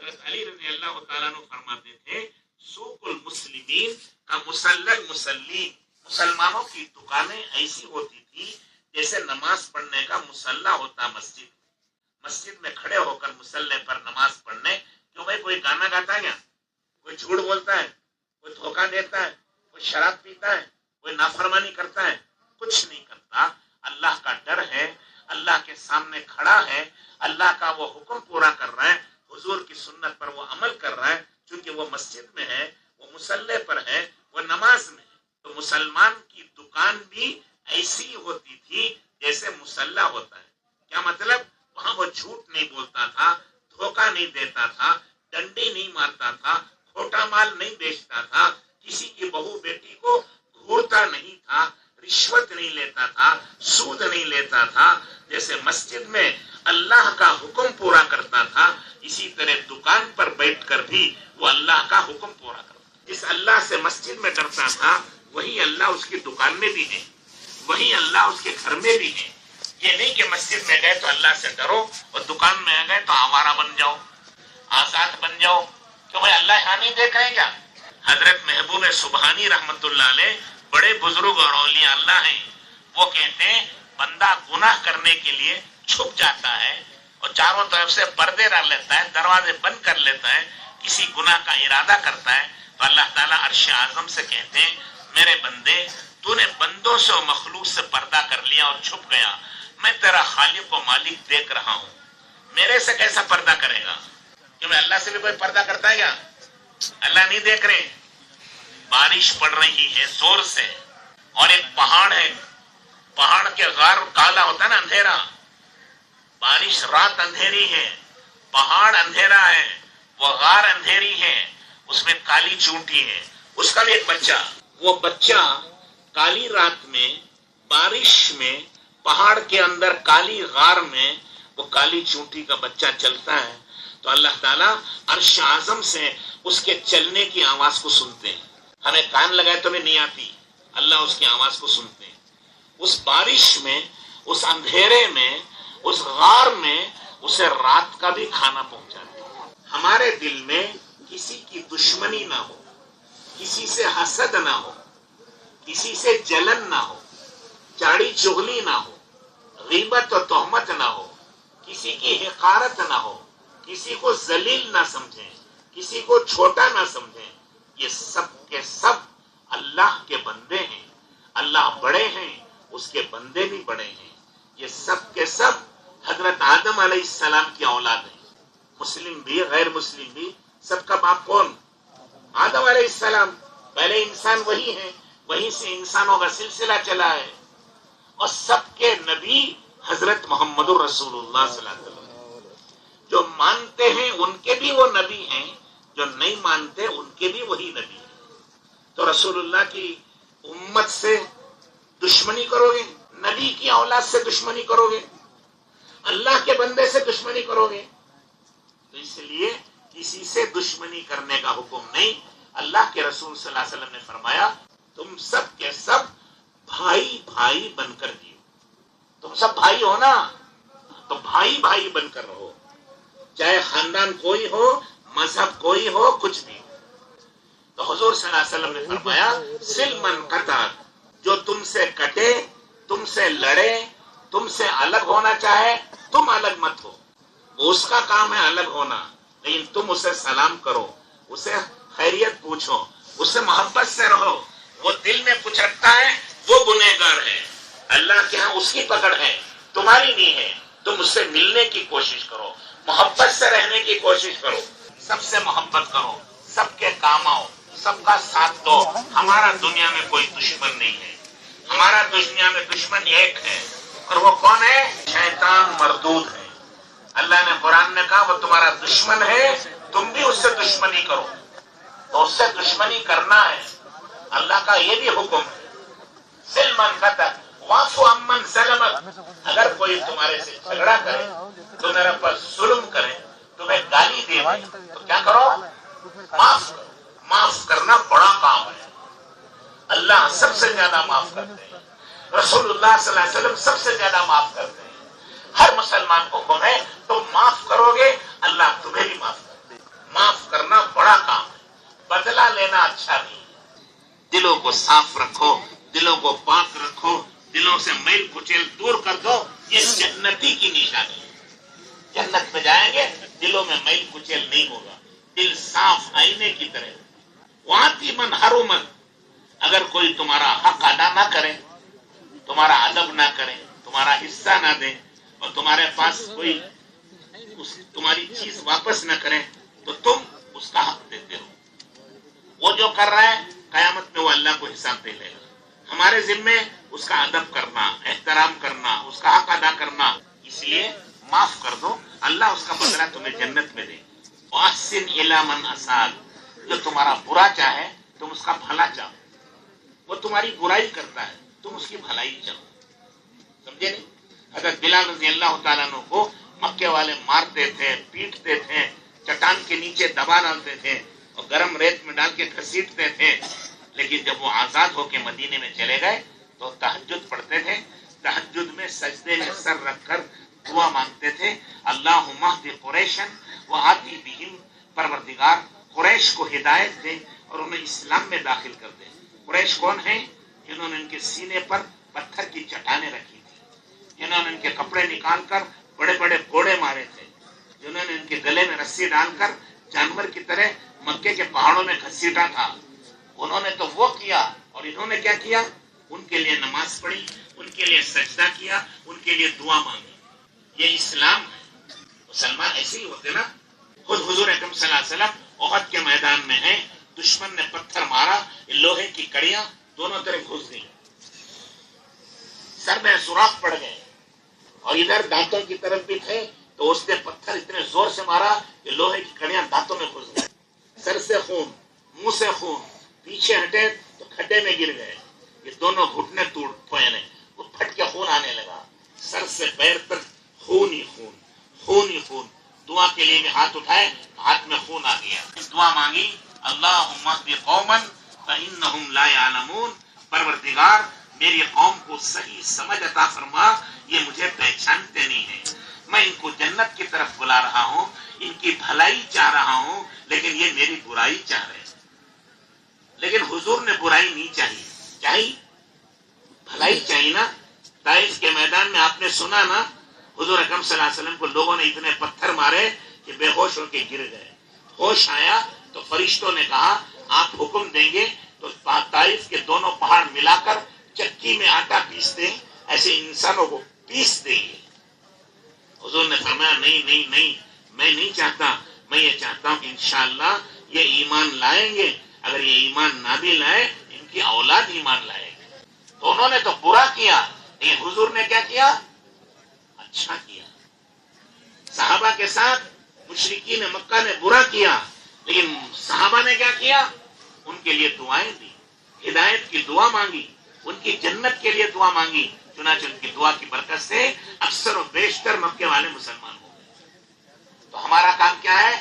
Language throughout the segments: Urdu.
حضرت علی رضی اللہ تعالیٰ عنہ فرماتے تھے سوق المسلمین کا مسلل مسلی، مسلمانوں کی دکانیں ایسی ہوتی تھی جیسے نماز پڑھنے کا مسلح ہوتا مسجد میں کھڑے ہو کر مسلح پر نماز پڑھنے. کیوں بھائی کوئی گانا گاتا ہے کیا؟ کوئی جھوٹ بولتا ہے؟ کوئی دھوکہ دیتا ہے؟ کوئی شراب پیتا ہے؟ کوئی نافرمانی کرتا ہے؟ کچھ نہیں کرتا. اللہ کا ڈر ہے، اللہ کے سامنے کھڑا ہے، اللہ کا وہ حکم پورا کر رہا ہے، حضور کی سنت پر وہ عمل کر رہا ہے، چونکہ وہ مسجد میں ہے، وہ مسلح پر ہے، وہ نماز میں ہے. تو مسلمان کی دکان بھی ایسی ہوتی تھی جیسے مسلح ہوتا ہے. کیا مطلب؟ وہاں وہ جھوٹ نہیں بولتا تھا، دھوکہ نہیں دیتا تھا، ڈنڈی نہیں مارتا تھا، کھوٹا مال نہیں بیچتا تھا، کسی کی بہو بیٹی کو گھورتا نہیں تھا، رشوت نہیں لیتا تھا، سود نہیں لیتا تھا. جیسے مسجد میں اللہ کا حکم پورا کرتا تھا، اسی طرح دکان پر بیٹھ کر بھی وہ اللہ کا حکم پورا کرتا. جس اللہ سے مسجد میں ڈرتا تھا وہی اللہ اس کی دکان میں بھی ہے، وہی اللہ اس کے گھر میں بھی ہے. یہ نہیں کہ مسجد میں گئے تو اللہ سے ڈرو اور دکان میں گئے تو آوارہ بن جاؤ، آزاد بن جاؤ. کیوں بھائی اللہ یہاں نہیں دیکھ رہے کیا؟ حضرت محبوب سبحانی رحمت اللہ علیہ بڑے بزرگ اور اولیاء اللہ ہیں. وہ کہتے ہیں بندہ گناہ کرنے کے لیے چھپ جاتا ہے اور چاروں طرف سے پردے ڈال لیتا ہے، دروازے بند کر لیتا ہے، کسی گناہ کا ارادہ کرتا ہے تو اللہ تعالیٰ عرش اعظم سے کہتے ہیں میرے بندے تو نے بندوں سے اور مخلوق سے پردہ کر لیا اور چھپ گیا، میں تیرا خالق و مالک دیکھ رہا ہوں، میرے سے کیسا پردہ کرے گا؟ کیوں اللہ سے بھی کوئی پردہ کرتا ہے کیا؟ اللہ نہیں دیکھ رہے. بارش پڑ رہی ہے زور سے اور ایک پہاڑ ہے، پہاڑ کے غار کالا ہوتا ہے نا، اندھیرا. بارش رات اندھیری ہے، پہاڑ اندھیرا ہے، وہ غار اندھیری ہے، اس میں کالی چونٹی ہے، اس کا بھی ایک بچہ. وہ بچہ کالی رات میں بارش میں پہاڑ کے اندر کالی غار میں وہ کالی چونٹی کا بچہ چلتا ہے تو اللہ تعالیٰ عرش اعظم سے اس کے چلنے کی آواز کو سنتے ہیں. ہمیں کان لگائے تو نہیں آتی، اللہ اس کی آواز کو سنتے ہیں. اس بارش میں، اس اندھیرے میں، اس غار میں اسے رات کا بھی کھانا پہنچاتے ہیں. ہمارے دل میں کسی کی دشمنی نہ ہو، کسی سے حسد نہ ہو، کسی سے جلن نہ ہو، چاڑی چغلی نہ ہو، غیبت و تہمت نہ ہو، کسی کی حقارت نہ ہو، کسی کو ذلیل نہ سمجھیں، کسی کو چھوٹا نہ سمجھیں. یہ سب کے سب اللہ کے بندے ہیں، اللہ بڑے ہیں، اس کے بندے بھی بڑے ہیں. یہ سب کے سب حضرت آدم علیہ السلام کی اولاد ہیں. مسلم بھی غیر مسلم بھی سب کا باپ کون؟ آدم علیہ السلام. پہلے انسان وہی ہیں، وہیں سے انسانوں کا سلسلہ چلا ہے. اور سب کے نبی حضرت محمد رسول اللہ صلی اللہ علیہ وسلم. جو مانتے ہیں ان کے بھی وہ نبی ہیں، جو نہیں مانتے ان کے بھی وہی نبی ہیں. تو رسول اللہ کی امت سے دشمنی کرو گے، نبی کی اولاد سے دشمنی کرو گے، اللہ کے بندے سے دشمنی کرو گے. تو اس لیے کسی سے دشمنی کرنے کا حکم نہیں. اللہ کے رسول صلی اللہ علیہ وسلم نے فرمایا تم سب کے سب بھائی بھائی بن کر جیو. تم سب بھائی ہو نا، تو بھائی بھائی بن کر رہو، چاہے خاندان کوئی ہو، مذہب کوئی ہو، کچھ بھی ہو. تو حضور صلی اللہ علیہ وسلم نے فرمایا سل من قطع، جو تم سے کٹے، تم سے لڑے، تم سے الگ ہونا چاہے، تم الگ مت ہو. اس کا کام ہے الگ ہونا، لیکن تم اسے سلام کرو، اسے خیریت پوچھو، اسے محبت سے رہو. وہ دل میں کچھ رکھتا ہے وہ گنہگار ہے، اللہ کے ہاں اس کی پکڑ ہے، تمہاری نہیں ہے. تم اس سے ملنے کی کوشش کرو، محبت سے رہنے کی کوشش کرو، سب سے محبت کرو، سب کے کام آؤ، سب کا ساتھ دو. ہمارا دنیا میں کوئی دشمن نہیں ہے، ہمارا دنیا میں دشمن ایک ہے، اور وہ کون ہے؟ شیطان مردود ہے. اللہ نے قرآن میں کہا وہ تمہارا دشمن ہے، تم بھی اس سے دشمنی کرو. تو اس سے دشمنی کرنا ہے، اللہ کا یہ بھی حکم ہے. سلمن قطع واعف عمن ظلمک، اگر کوئی تمہارے سے جھگڑا کرے، تمہارے پر ظلم کرے، تمہیں گالی دے تو کیا کرو؟ معاف کرو. معاف کرنا بڑا کام ہے. اللہ سب سے زیادہ معاف کرتے ہیں، رسول اللہ صلی اللہ علیہ وسلم سب سے زیادہ معاف کرتے ہیں. ہر مسلمان کو حکم ہے تم معاف کرو گے اللہ تمہیں بھی معاف کرے. کو صاف رکھو, دلوں کو پاک رکھو, دلوں سے میل کچیل دور کر دو. یہ جنتی کی نشانی ہے. جنت میں جائیں گے دلوں میں میل کچیل نہیں ہوگا, دل صاف آئینے کی طرح. واتی من حرمت, اگر کوئی تمہارا حق ادا نہ کرے, تمہارا ادب نہ کرے, تمہارا حصہ نہ دے, اور تمہارے پاس کوئی تمہاری چیز واپس نہ کرے, تو تم اس کا حق دیتے ہو. وہ جو کر رہا ہے قیامت میں وہ اللہ کو حساب دے لے گا. ہمارے ذمے اس کا ادب کرنا, احترام کرنا, اس کا حق ادا کرنا. اس لیے معاف کر دو, اللہ اس کا بدلہ تمہیں جنت میں دے. واحسن الی من اساء, جو تمہارا برا چاہے تم اس کا بھلا چاہو. وہ تمہاری برائی کرتا ہے, تم اس کی بھلائی چاہو. سمجھے نہیں؟ اگر بلال رضی اللہ تعالیٰ عنہ کو مکے والے مارتے تھے, پیٹتے تھے, چٹان کے نیچے دبا ڈالتے تھے اور گرم ریت میں ڈال کے گھسیٹتے تھے, لیکن جب وہ آزاد ہو کے مدینے میں چلے گئے تو تہجد پڑھتے تھے. تہجد میں سجدے میں سر رکھ کر دعا مانگتے تھے, اللہم اہد قریشن وآتی بہم, پروردگار قریش کو ہدایت دے اور انہیں اسلام میں داخل کر دے. قریش کون ہیں؟ جنہوں نے ان کے سینے پر پتھر کی چٹانیں رکھی تھی, جنہوں نے ان کے کپڑے نکال کر بڑے بڑے کوڑے مارے تھے, جنہوں نے ان کے گلے میں رسی ڈال کر جانور کی طرح مکے کے پہاڑوں میں گھسیٹا تھا. انہوں نے تو وہ کیا, اور انہوں نے کیا کیا؟ ان کے لیے نماز پڑھی, ان کے لیے سجدہ کیا, ان کے لیے دعا مانگی. یہ اسلام ہے. مسلمان ایسے ہی ہوتے نا. خود حضور اکرم صلی اللہ علیہ وسلم احد کے میدان میں ہیں, دشمن نے پتھر مارا, لوہے کی کڑیاں دونوں طرف گھس گئی, سر میں سوراخ پڑ گئے, اور ادھر دانتوں کی طرف بھی تھے, تو اس نے پتھر اتنے زور سے مارا کہ لوہے کی کڑیاں دانتوں میں گھس گئی. سر سے خون, منہ سے خون, پیچھے ہٹے تو کھڈے میں گر گئے. یہ دونوں گھٹنے ٹوٹ پڑے, وہ پھٹ کے خون آنے لگا. سر سے پیر تک خون ہی خون, خون ہی خون. دعا کے لیے بھی ہاتھ اٹھائے, ہاتھ میں خون آ گیا. دعا مانگی, اللہم اہد قوما فانہم لا یعلمون, پروردگار میری قوم کو صحیح سمجھ عطا فرما, یہ مجھے پہچانتے نہیں ہیں. میں ان کو جنت کی طرف بلا رہا ہوں, ان کی بھلائی چاہ رہا ہوں, لیکن یہ میری برائی چاہ رہے ہیں. لیکن حضور نے برائی نہیں چاہی, چاہی بھلائی چاہیے نا. طائف کے میدان میں آپ نے سنا نا, حضور اکرم صلی اللہ علیہ وسلم کو لوگوں نے اتنے پتھر مارے کہ بے ہوش ہو کے گر گئے. ہوش آیا تو فرشتوں نے کہا آپ حکم دیں گے تو طائف کے دونوں پہاڑ ملا کر چکی میں آٹا پیستے, ایسے انسانوں کو پیس دیں گے. حضور نے فرمایا نہیں نہیں نہیں, میں نہیں چاہتا, میں یہ چاہتا ہوں انشاءاللہ یہ ایمان لائیں گے. اگر یہ ایمان نہ بھی لائے, ان کی اولاد ایمان لائے گی. تو انہوں نے تو برا کیا, لیکن حضور نے کیا کیا؟ اچھا کیا. صحابہ کے ساتھ مشرکین مکہ نے برا کیا, لیکن صحابہ نے کیا کیا؟ ان کے لیے دعائیں دی, ہدایت کی دعا مانگی, ان کی جنت کے لیے دعا مانگی. چنانچہ ان کی دعا کی برکت سے اکثر و بیشتر مکے والے مسلمان ہو گئے. تو ہمارا کام کیا ہے؟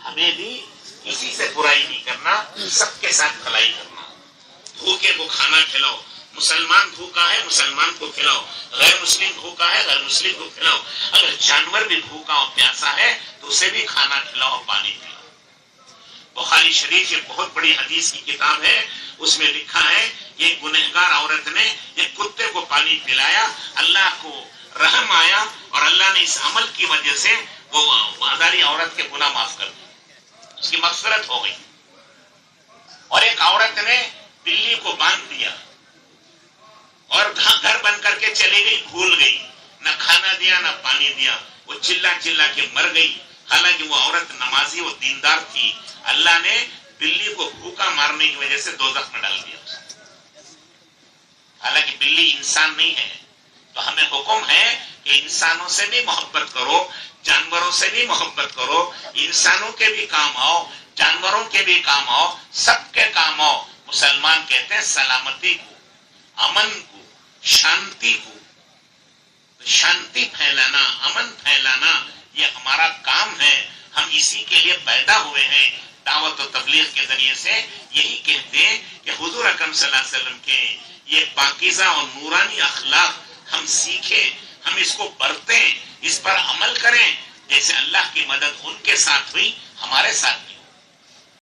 ہمیں بھی کسی سے برائی نہیں کرنا, سب کے ساتھ بھلائی کرنا. بھوکے کو کھانا کھلاؤ, مسلمان بھوکا ہے مسلمان کو کھلاؤ, غیر مسلم بھوکا ہے غیر مسلم کو کھلاؤ. اگر جانور بھی بھوکا اور پیاسا ہے تو اسے بھی کھانا کھلاؤ اور پانی پلاؤ. بخاری شریف یہ بہت بڑی حدیث کی کتاب ہے, اس میں لکھا ہے ایک گنہگار عورت نے ایک کتے کو پانی پلایا, اللہ کو رحم آیا اور اللہ نے اس عمل کی وجہ سے وہ ماداری عورت کے گناہ معاف کر دی, اس کی مغفرت ہو گئی. اور ایک عورت نے بلی کو باندھ دیا اور گھر بند کر کے چلی گئی, بھول گئی, نہ کھانا دیا نہ پانی دیا, وہ چلا چلا کے مر گئی. حالانکہ وہ عورت نمازی و دیندار تھی, اللہ نے بلی کو بھوکا مارنے کی وجہ سے دوزخ میں ڈال دیا. حالانکہ بلی انسان نہیں ہے. تو ہمیں حکم ہے کہ انسانوں سے بھی محبت کرو, جانوروں سے بھی محبت کرو, انسانوں کے بھی کام آؤ, جانوروں کے بھی کام آؤ, سب کے کام آؤ. مسلمان کہتے ہیں سلامتی کو, امن کو, شانتی کو. شانتی پھیلانا, امن پھیلانا یہ ہمارا کام ہے. ہم اسی کے لیے پیدا ہوئے ہیں. دعوت و تبلیغ کے ذریعے سے یہی کہتے ہیں کہ حضور اکرم صلی اللہ علیہ وسلم کے یہ پاکیزہ اور نورانی اخلاق ہم سیکھیں, ہم اس کو برتیں, اس پر عمل کریں. جیسے اللہ کی مدد ان کے ساتھ ہوئی, ہمارے ساتھ